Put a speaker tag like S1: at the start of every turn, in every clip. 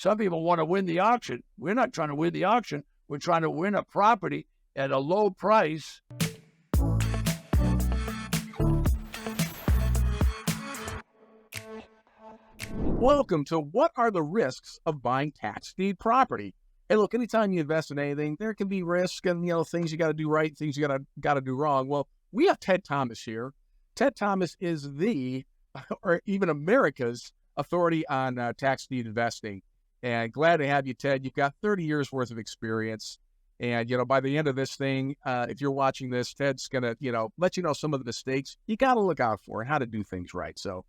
S1: Some people want to win the auction. We're not trying to win the auction. We're trying to win a property at a low price.
S2: Welcome to What Are the Risks of Buying Tax Deed Property? Hey, look, anytime you invest in anything, there can be risk and, things you got to do right, things you got to do wrong. Well, we have Ted Thomas here. Ted Thomas is or even America's authority on tax deed investing. And glad to have you, Ted. You've got 30 years worth of experience. And, by the end of this thing, if you're watching this, Ted's going to, let you know some of the mistakes you got to look out for and how to do things right. So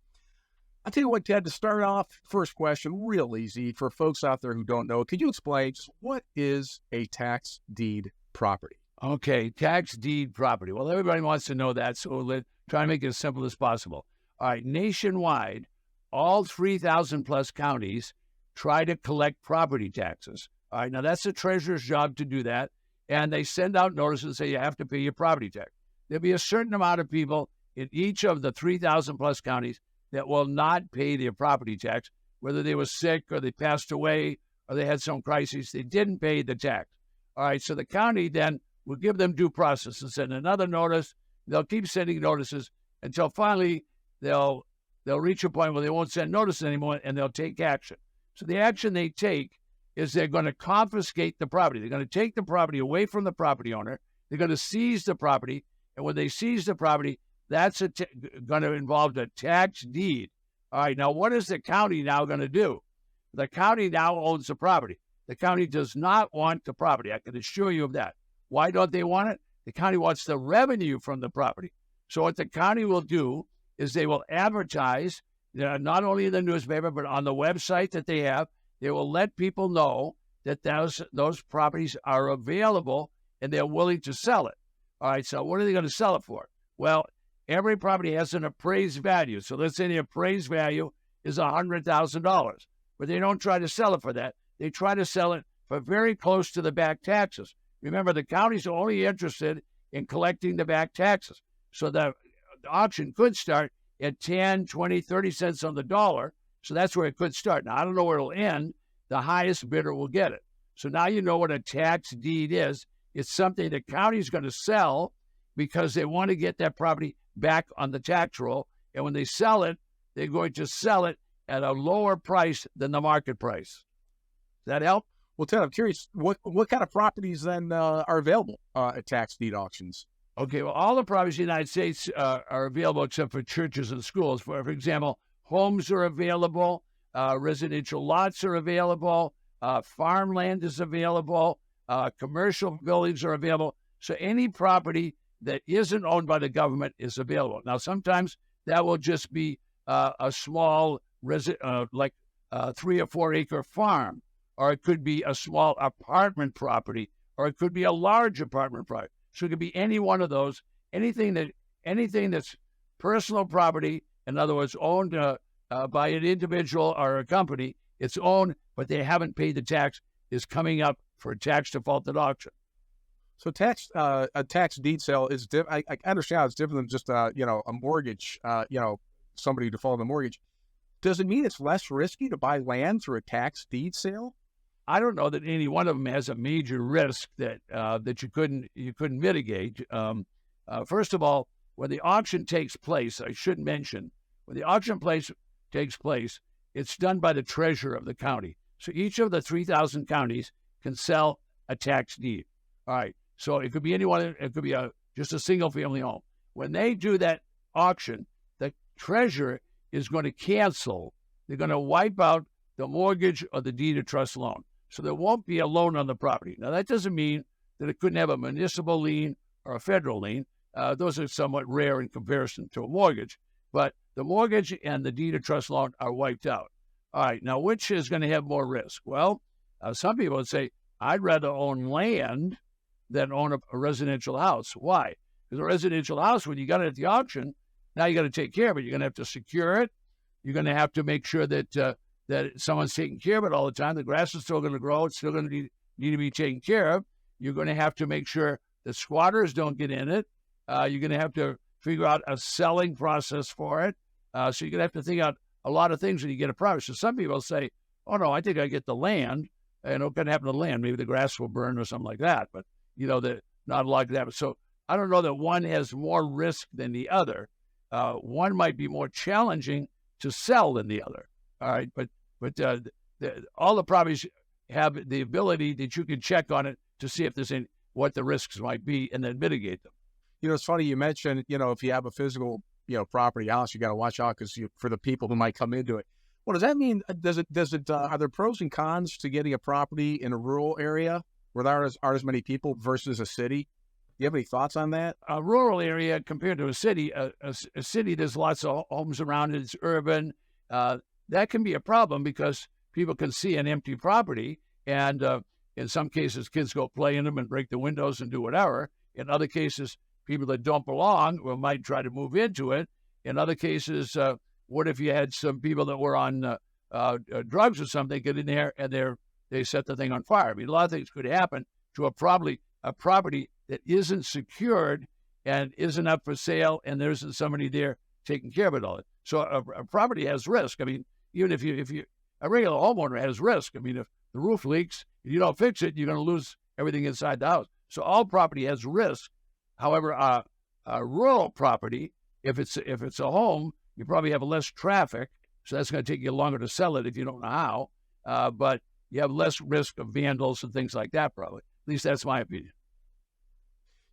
S2: I'll tell you what, Ted, to start off, first question, real easy for folks out there who don't know. Could you explain just what is a tax deed property?
S1: Okay, tax deed property. Well, everybody wants to know that, so let's try to make it as simple as possible. All right, nationwide, all 3,000 plus counties try to collect property taxes. All right, now that's the treasurer's job to do that, and they send out notices and say you have to pay your property tax. There'll be a certain amount of people in each of the 3,000 plus counties that will not pay their property tax, whether they were sick or they passed away or they had some crisis. They didn't pay the tax. All right, so the county then will give them due process and send another notice. They'll keep sending notices until finally they'll reach a point where they won't send notices anymore and they'll take action. So the action they take is they're going to confiscate the property. They're going to take the property away from the property owner. They're going to seize the property. And when they seize the property, that's going to involve a tax deed. All right, now what is the county now going to do? The county now owns the property. The county does not want the property. I can assure you of that. Why don't they want it? The county wants the revenue from the property. So what the county will do is they will advertise, not only in the newspaper, but on the website that they have. They will let people know that those properties are available and they're willing to sell it. All right, so what are they going to sell it for? Well, every property has an appraised value. So let's say the appraised value is $100,000, but they don't try to sell it for that. They try to sell it for very close to the back taxes. Remember, the county's only interested in collecting the back taxes. So the auction could start at 10, 20, 30 cents on the dollar. So that's where it could start. Now, I don't know where it'll end. The highest bidder will get it. So now you know what a tax deed is. It's something the county's going to sell because they want to get that property back on the tax roll. And when they sell it, they're going to sell it at a lower price than the market price. Does that help?
S2: Well, Ted, I'm curious, what kind of properties then are available at tax deed auctions?
S1: Okay, well, all the properties in the United States are available except for churches and schools. For example, homes are available, residential lots are available, farmland is available, commercial buildings are available. So any property that isn't owned by the government is available. Now, sometimes that will just be a small, 3 or 4 acre farm, or it could be a small apartment property, or it could be a large apartment property. So it could be any one of those. Anything that's personal property, in other words, owned by an individual or a company, it's owned, but they haven't paid the tax, is coming up for a tax defaulted auction.
S2: So a tax deed sale is I understand how it's different than just a mortgage. Somebody defaulted on a mortgage. Does it mean it's less risky to buy land through a tax deed sale?
S1: I don't know that any one of them has a major risk that you couldn't mitigate. First of all, when the auction takes place, I should mention, when the auction takes place, it's done by the treasurer of the county. So each of the 3,000 counties can sell a tax deed. All right. So it could be anyone. It could be just a single family home. When they do that auction, the treasurer is going to cancel. They're going to wipe out the mortgage or the deed of trust loan. So there won't be a loan on the property. Now, that doesn't mean that it couldn't have a municipal lien or a federal lien. Those are somewhat rare in comparison to a mortgage. But the mortgage and the deed of trust loan are wiped out. All right. Now, which is going to have more risk? Well, some people would say, I'd rather own land than own a residential house. Why? Because a residential house, when you got it at the auction, now you got to take care of it. You're going to have to secure it. You're going to have to make sure that someone's taking care of it all the time. The grass is still going to grow. It's still going to need to be taken care of. You're going to have to make sure the squatters don't get in it. You're going to have to figure out a selling process for it. So you're going to have to think out a lot of things when you get a property. So some people say, oh no, I think I get the land, and what can happen to the land? Maybe the grass will burn or something like that. But not like that. So I don't know that one has more risk than the other. One might be more challenging to sell than the other. All right, but all the properties have the ability that you can check on it to see if there's what the risks might be and then mitigate them.
S2: It's funny you mentioned, if you have a physical, property house, you got to watch out because for the people who might come into it. What does that mean? Are there pros and cons to getting a property in a rural area where there aren't as many people versus a city? Do you have any thoughts on that?
S1: A rural area compared to a city, a city, there's lots of homes around it. It's urban. That can be a problem because people can see an empty property, and in some cases, kids go play in them and break the windows and do whatever. In other cases, people that don't belong might try to move into it. In other cases, what if you had some people that were on drugs or something get in there and they set the thing on fire? I mean, a lot of things could happen to a property that isn't secured and isn't up for sale, and there isn't somebody there taking care of it all. So a property has risk. I mean, even if a regular homeowner has risk. I mean, if the roof leaks, if you don't fix it, you're going to lose everything inside the house. So all property has risk. However, a rural property, if it's a home, you probably have less traffic, so that's going to take you longer to sell it if you don't know how. But you have less risk of vandals and things like that, probably. At least that's my opinion.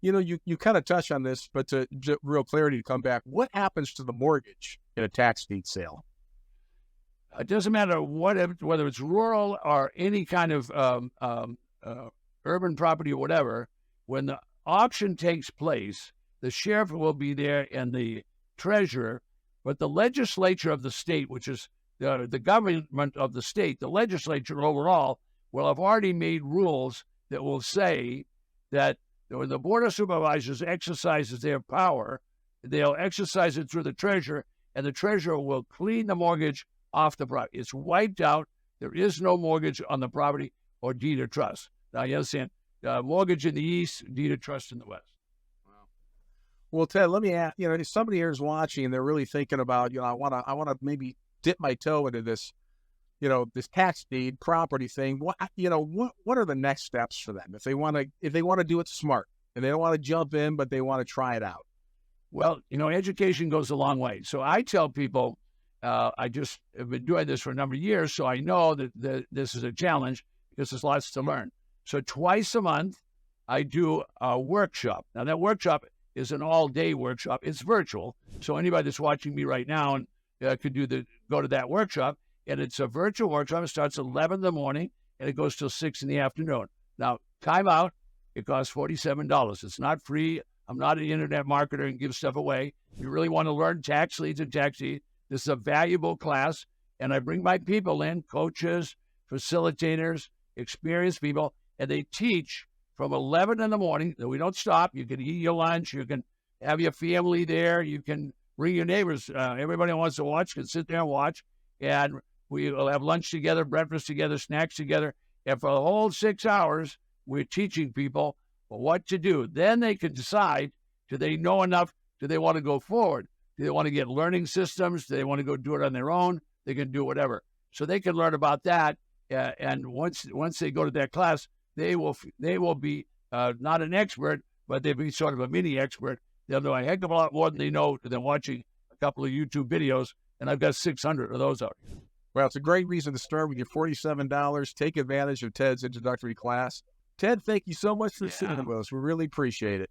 S2: You kind of touched on this, but to real clarity to come back, what happens to the mortgage in a tax deed sale?
S1: It doesn't matter whether it's rural or any kind of urban property or whatever. When the auction takes place, the sheriff will be there and the treasurer, but the legislature of the state, which is the government of the state, the legislature overall, will have already made rules that will say that when the Board of Supervisors exercises their power, they'll exercise it through the treasurer, and the treasurer will clean the mortgage off the property. It's wiped out. There is no mortgage on the property or deed of trust. Now, you understand, mortgage in the east, deed of trust in the west.
S2: Wow. Well, Ted, let me ask, if somebody here is watching and they're really thinking about, I want to maybe dip my toe into this, this tax deed property thing. What are the next steps for them if they want to do it smart and they don't want to jump in, but they want to try it out?
S1: Well, education goes a long way. So I tell people, I just have been doing this for a number of years, so I know that this is a challenge because there's lots to learn. So twice a month, I do a workshop. Now, that workshop is an all-day workshop. It's virtual, so anybody that's watching me right now could go to that workshop. And it's a virtual workshop. It starts at 11 in the morning, and it goes till 6 in the afternoon. Now, time out, it costs $47. It's not free. I'm not an internet marketer and give stuff away. If you really want to learn tax liens and tax deeds, this is a valuable class, and I bring my people in, coaches, facilitators, experienced people, and they teach from 11 in the morning. We don't stop. You can eat your lunch. You can have your family there. You can bring your neighbors. Everybody who wants to watch can sit there and watch, and we will have lunch together, breakfast together, snacks together, and for the whole 6 hours, we're teaching people what to do. Then they can decide, do they know enough? Do they want to go forward? Do they want to get learning systems? Do they want to go do it on their own? They can do whatever. So they can learn about that. And once they go to that class, they will be not an expert, but they'll be sort of a mini expert. They'll know a heck of a lot more than they know than watching a couple of YouTube videos. And I've got 600 of those out here.
S2: Well, it's a great reason to start with your $47. Take advantage of Ted's introductory class. Ted, thank you so much for sitting with us. We really appreciate it.